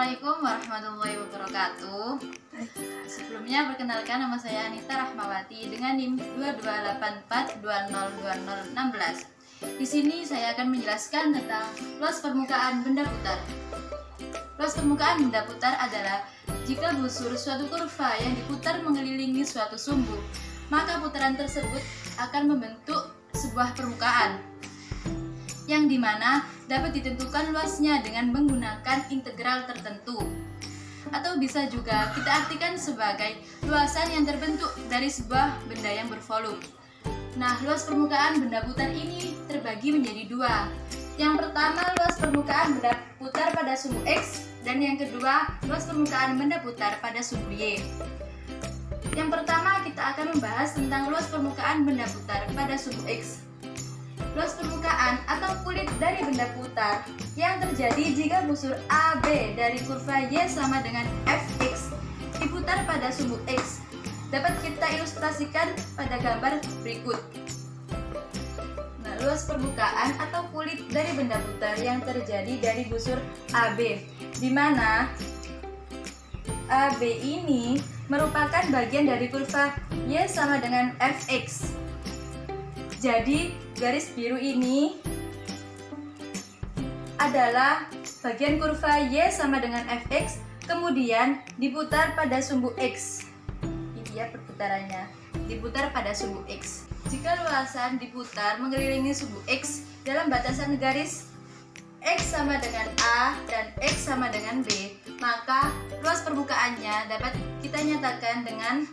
Assalamualaikum warahmatullahi wabarakatuh. Sebelumnya perkenalkan, nama saya Anita Rahmawati dengan NIM 2284202016. Di sini saya akan menjelaskan tentang luas permukaan benda putar. Luas permukaan benda putar adalah jika busur suatu kurva yang diputar mengelilingi suatu sumbu, maka putaran tersebut akan membentuk sebuah permukaan yang dimana dapat ditentukan luasnya dengan menggunakan integral tertentu, atau bisa juga kita artikan sebagai luasan yang terbentuk dari sebuah benda yang bervolume. Nah, luas permukaan benda putar ini terbagi menjadi dua. Yang pertama, luas permukaan benda putar pada sumbu X, dan yang kedua, luas permukaan benda putar pada sumbu Y. Yang pertama, kita akan membahas tentang luas permukaan benda putar pada sumbu X. Luas permukaan atau kulit dari benda putar yang terjadi jika busur AB dari kurva Y sama dengan Fx diputar pada sumbu X dapat kita ilustrasikan pada gambar berikut. Nah, luas permukaan atau kulit dari benda putar yang terjadi dari busur AB, di mana AB ini merupakan bagian dari kurva Y sama dengan Fx. Jadi, garis biru ini adalah bagian kurva Y sama dengan Fx, kemudian diputar pada sumbu X. Ini ya perputarannya, diputar pada sumbu X. Jika luasan diputar mengelilingi sumbu X dalam batasan garis X sama dengan A dan X sama dengan B, maka luas permukaannya dapat kita nyatakan dengan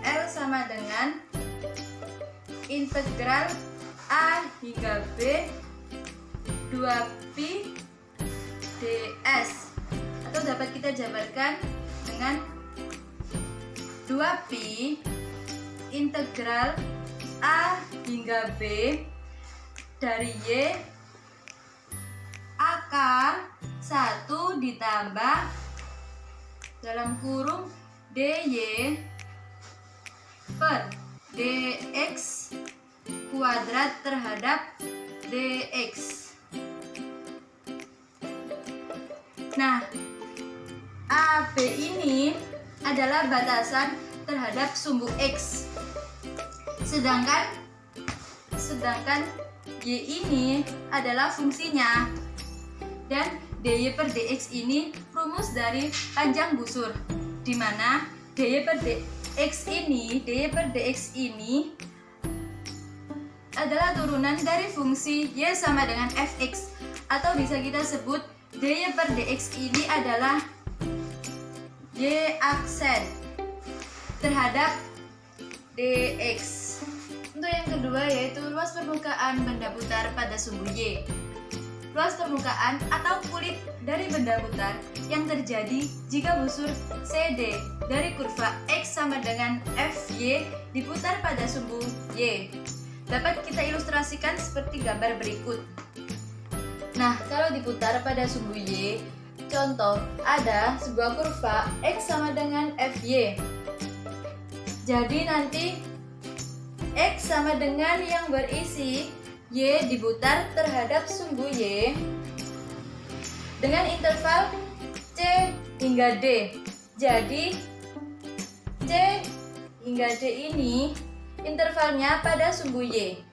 L sama dengan integral A hingga B 2pi ds, atau dapat kita jabarkan dengan 2pi integral A hingga B dari Y akar 1 ditambah dalam kurung dy per dx kuadrat terhadap dx. Nah, AB ini adalah batasan terhadap sumbu X, sedangkan Y ini adalah fungsinya, dan dy per dx ini rumus dari panjang busur, di mana dy per dx ini adalah turunan dari fungsi Y sama dengan Fx, atau bisa kita sebut dy per dx ini adalah Y aksen terhadap dx. Untuk yang kedua yaitu luas permukaan benda putar pada sumbu Y. Luas permukaan atau kulit dari benda putar yang terjadi jika busur CD dari kurva X sama dengan Fy diputar pada sumbu Y dapat kita ilustrasikan seperti gambar berikut. Nah, kalau diputar pada sumbu Y, contoh ada sebuah kurva X sama dengan Fy. Jadi nanti X sama dengan yang berisi Y diputar terhadap sumbu Y dengan interval C hingga D. Jadi C hingga D ini intervalnya pada sumbu Y.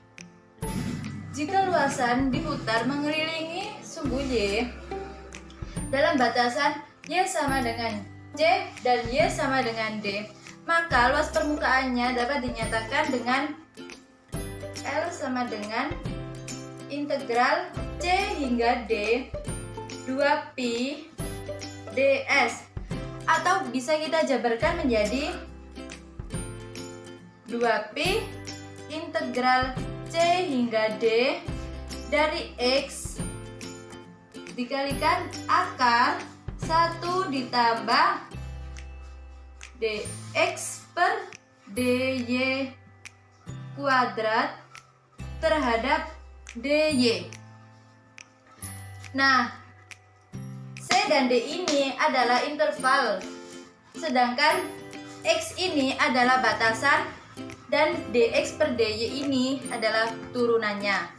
Jika luasan diputar mengelilingi sumbu Y dalam batasan Y sama dengan C dan Y sama dengan D, maka luas permukaannya dapat dinyatakan dengan L sama dengan integral C hingga D 2pi ds, atau bisa kita jabarkan menjadi 2pi integral C hingga D dari X dikalikan akar 1 ditambah dx per dy kuadrat terhadap dy. Nah, C dan D ini adalah interval, sedangkan X ini adalah batasan dan dx per dy ini adalah turunannya.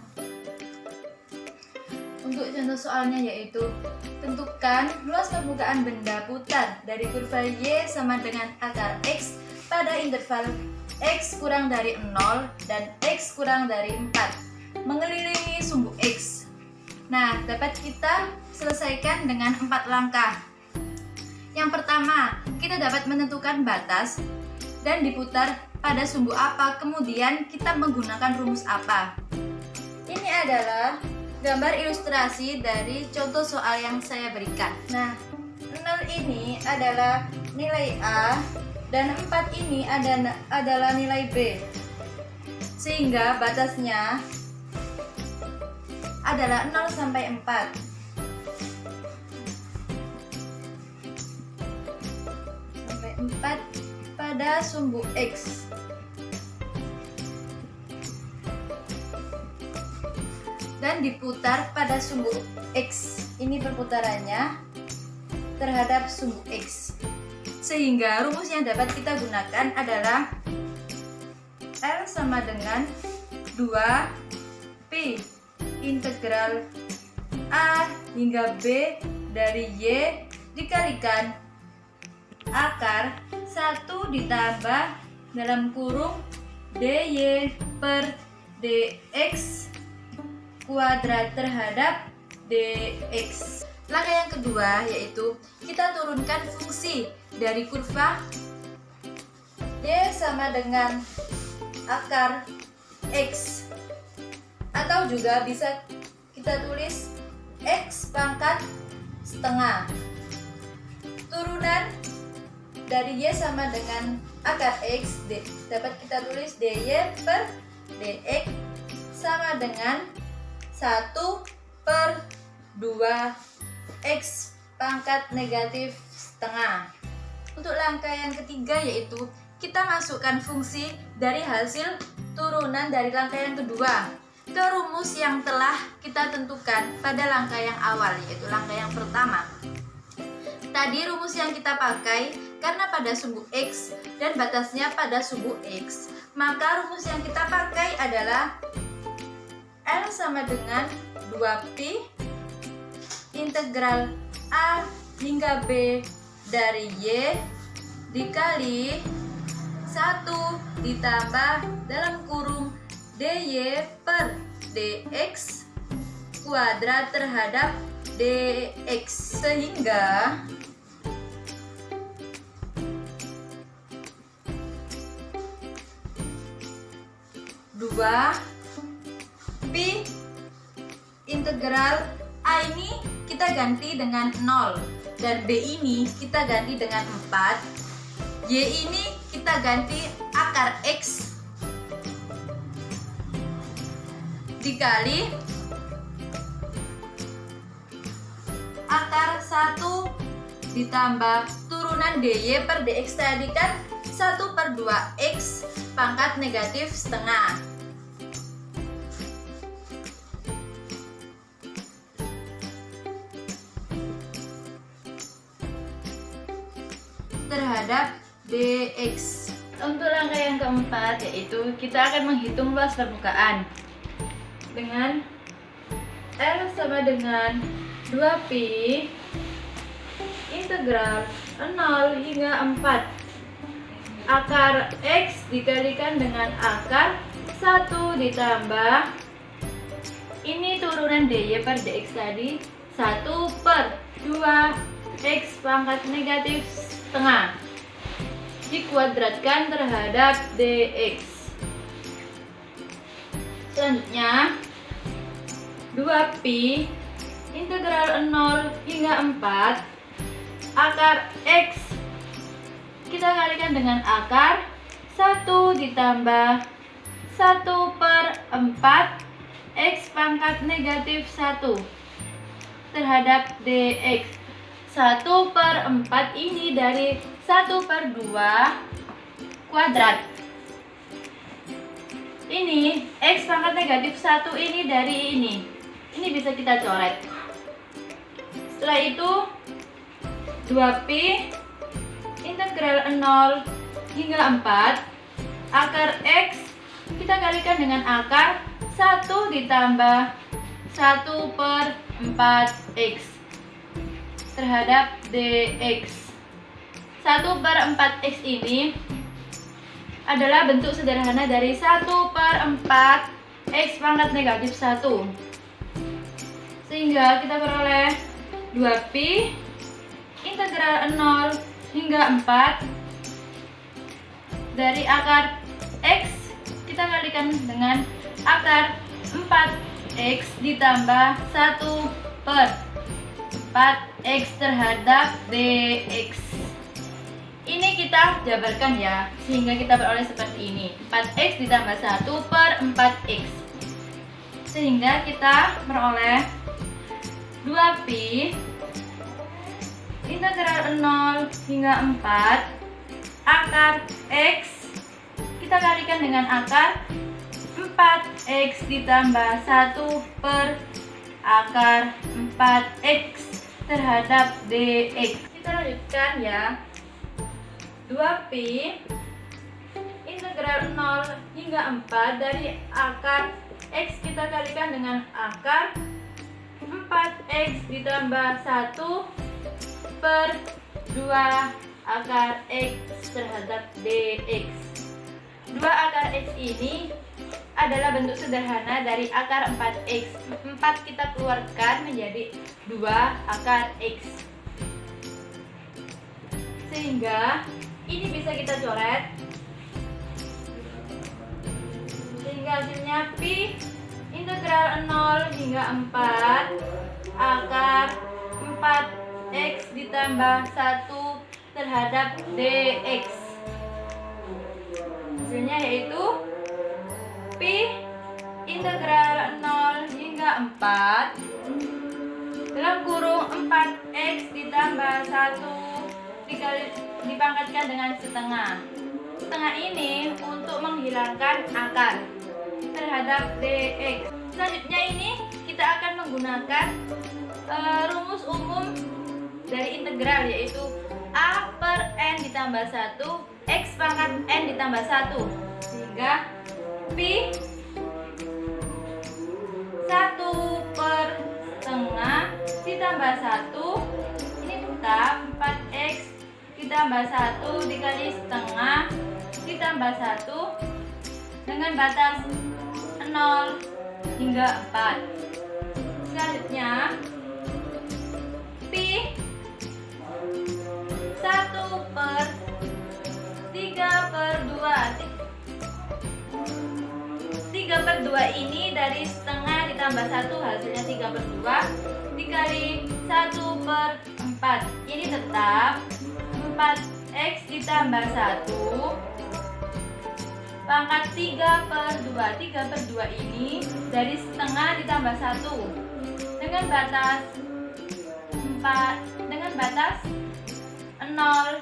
Untuk contoh soalnya yaitu tentukan luas permukaan benda putar dari kurva Y sama dengan akar X pada interval X kurang dari 0 dan X kurang dari 4 mengelilingi sumbu X. Nah, dapat kita selesaikan dengan 4 langkah. Yang pertama, kita dapat menentukan batas dan diputar pada sumbu apa, kemudian kita menggunakan rumus apa. Ini adalah gambar ilustrasi dari contoh soal yang saya berikan. Nah, 0 ini adalah nilai A dan 4 ini adalah nilai B. Sehingga batasnya adalah 0 sampai 4. Sampai 4 pada sumbu X. Dan diputar pada sumbu X. Ini perputarannya terhadap sumbu X. Sehingga rumus yang dapat kita gunakan adalah L sama dengan 2Pi integral A hingga B dari Y dikalikan akar 1 ditambah dalam kurung dy per dx kuadrat terhadap dx. Langkah yang kedua yaitu kita turunkan fungsi dari kurva y sama dengan akar x, atau juga bisa kita tulis x pangkat setengah. Turunan dari y sama dengan akar x dapat kita tulis dy per dx sama dengan 1 per 2 X pangkat negatif setengah. Untuk langkah yang ketiga yaitu kita masukkan fungsi dari hasil turunan dari langkah yang kedua ke rumus yang telah kita tentukan pada langkah yang awal, yaitu langkah yang pertama. Tadi rumus yang kita pakai karena pada sumbu X dan batasnya pada sumbu X, maka rumus yang kita pakai adalah L sama dengan 2Pi integral A hingga B dari Y dikali 1 ditambah dalam kurung dy per dx kuadrat terhadap dx, sehingga Pi integral A ini kita ganti dengan 0 dan B ini kita ganti dengan 4, Y ini kita ganti akar X dikali akar 1 ditambah turunan dy per dx tadi kan 1 per 2x pangkat negatif setengah. Terhadap dx. Untuk langkah yang keempat yaitu kita akan menghitung luas permukaan dengan L sama dengan 2Pi integral 0 hingga 4 akar X dikalikan dengan akar 1 ditambah ini turunan dy per dx tadi 1 per 2 X pangkat negatif setengah dikuadratkan terhadap dx. Selanjutnya 2Pi integral 0 hingga 4 akar X kita kalikan dengan akar 1 ditambah 1 per 4 X pangkat negatif 1 terhadap dx. 1 per 4 ini dari 1 per 2 kuadrat. Ini X pangkat negatif 1 ini dari ini. Ini bisa kita coret. Setelah itu 2Pi integral 0 hingga 4 akar X kita kalikan dengan akar 1 ditambah 1 per 4x terhadap dx. 1/4x ini adalah bentuk sederhana dari 1/4 x pangkat negatif 1. Sehingga kita peroleh 2pi integral 0 hingga 4 dari akar x kita kalikan dengan akar 4x ditambah 1/4x terhadap dx. Ini kita jabarkan ya, sehingga kita beroleh seperti ini. 4x ditambah 1/4x. Sehingga kita meroleh 2pi integral 0 hingga 4 akar x kita kalikan dengan akar 4x ditambah 1/akar 4x terhadap dx. Kita lanjutkan ya. 2pi integral 0 hingga 4 dari akar x kita kalikan dengan akar 4x ditambah 1/2 akar x terhadap dx. 2 akar x ini adalah bentuk sederhana dari akar 4x. 4 kita keluarkan menjadi 2 akar x. Sehingga ini bisa kita coret. Sehingga hasilnya pi integral 0 hingga 4 akar 4x ditambah 1 terhadap dx. Hasilnya yaitu pi integral 0 hingga 4 dalam kurung 4x ditambah 1 dipangkatkan dengan setengah. Setengah ini untuk menghilangkan akar terhadap dx. Selanjutnya ini kita akan menggunakan rumus umum dari integral, yaitu a per n ditambah 1 x pangkat n ditambah 1. Sehingga pi 1/setengah ditambah 1 ini tetap 4x ditambah 1 dikali setengah ditambah 1 dengan batas 0 hingga 4. Selanjutnya pi 3/2 ini dari setengah ditambah 1 hasilnya 3/2 dikali 1/4. Ini tetap 4x ditambah 1 pangkat 3/2. 3/2 ini dari setengah ditambah 1 dengan batas 0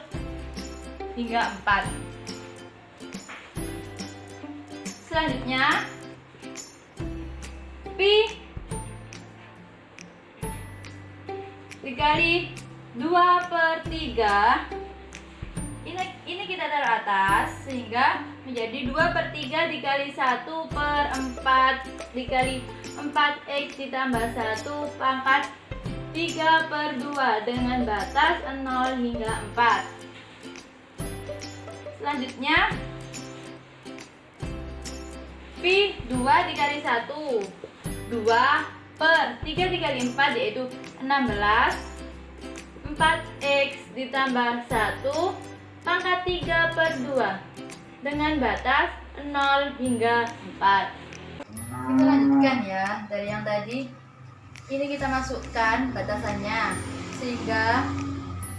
hingga 4. Selanjutnya pi dikali 2/3. Ini kita taruh atas sehingga menjadi 2/3 dikali 1/4 dikali 4x ditambah 1 pangkat 3/2 dengan batas 0 hingga 4. Selanjutnya pi 2 dikali 1 2/3 dikali 4 yaitu 16 4x ditambah 1 pangkat 3/2 dengan batas 0 hingga 4. Kita lanjutkan ya, dari yang tadi ini kita masukkan batasannya sehingga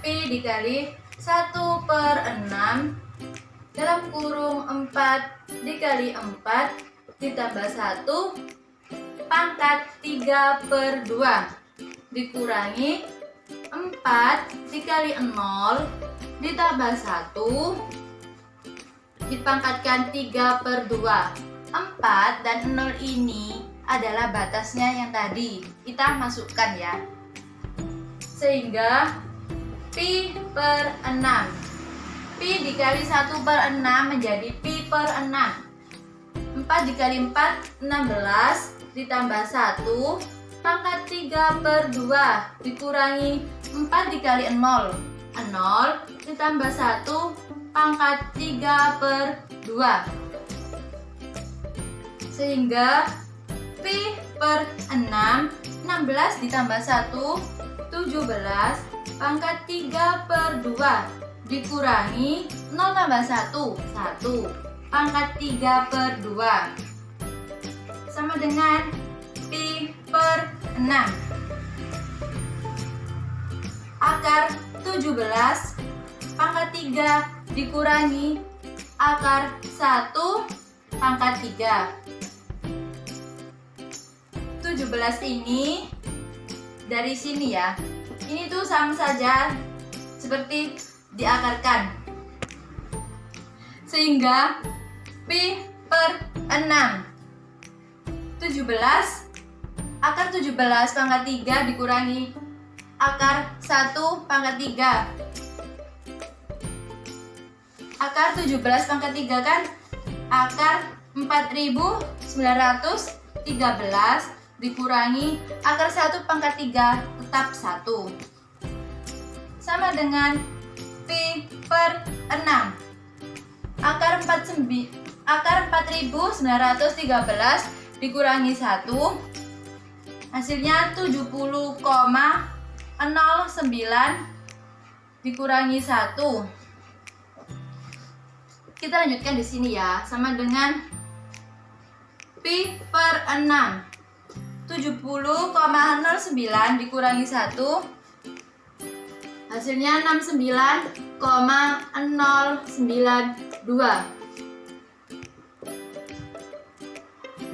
pi dikali 1/6 dalam kurung 4 dikali 4 ditambah 1 pangkat 3/2 dikurangi 4 dikali 0 ditambah 1 dipangkatkan 3/2. 4 dan 0 ini adalah batasnya yang tadi kita masukkan ya, sehingga pi per 6. Pi dikali 1/6 menjadi pi per 6. 4 dikali 4 16 ditambah 1 pangkat 3/2 dikurangi 4 dikali 0. 0 ditambah 1 pangkat 3/2. Sehingga Pi per 6, 16 ditambah 1, 17 pangkat 3/2 dikurangi 0 tambah 1, 1 pangkat 3/2 sama dengan Pi per 6. Akar 17 pangkat 3 dikurangi akar 1 pangkat 3. 17 ini dari sini ya. Ini tuh sama saja seperti diakarkan. Sehingga Pi per 6. 17 akar 17 pangkat 3 dikurangi akar 1 pangkat 3. Akar 17 pangkat 3 kan akar 4913 dikurangi akar 1 pangkat 3 tetap 1 sama dengan Pi per 6. Akar 4913 dikurangi 1 hasilnya 70,09 dikurangi 1. Kita lanjutkan di sini ya, sama dengan Pi per 6. 70,09 dikurangi 1 hasilnya 69,092.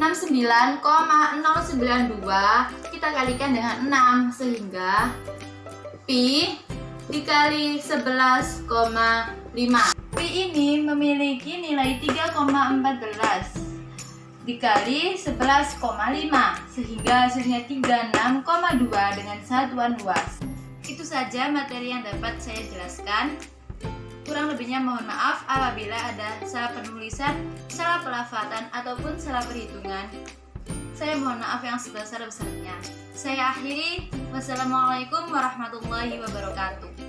69,092 kita kalikan dengan 6 sehingga Pi dikali 11,5. Pi ini memiliki nilai 3,14 dikali 11,5 sehingga hasilnya 36,2 dengan satuan luas. Itu saja materi yang dapat saya jelaskan. Kurang lebihnya mohon maaf apabila ada salah penulisan, salah pelafatan, ataupun salah perhitungan. Saya mohon maaf yang sebesar-besarnya. Saya akhiri. Wassalamualaikum warahmatullahi wabarakatuh.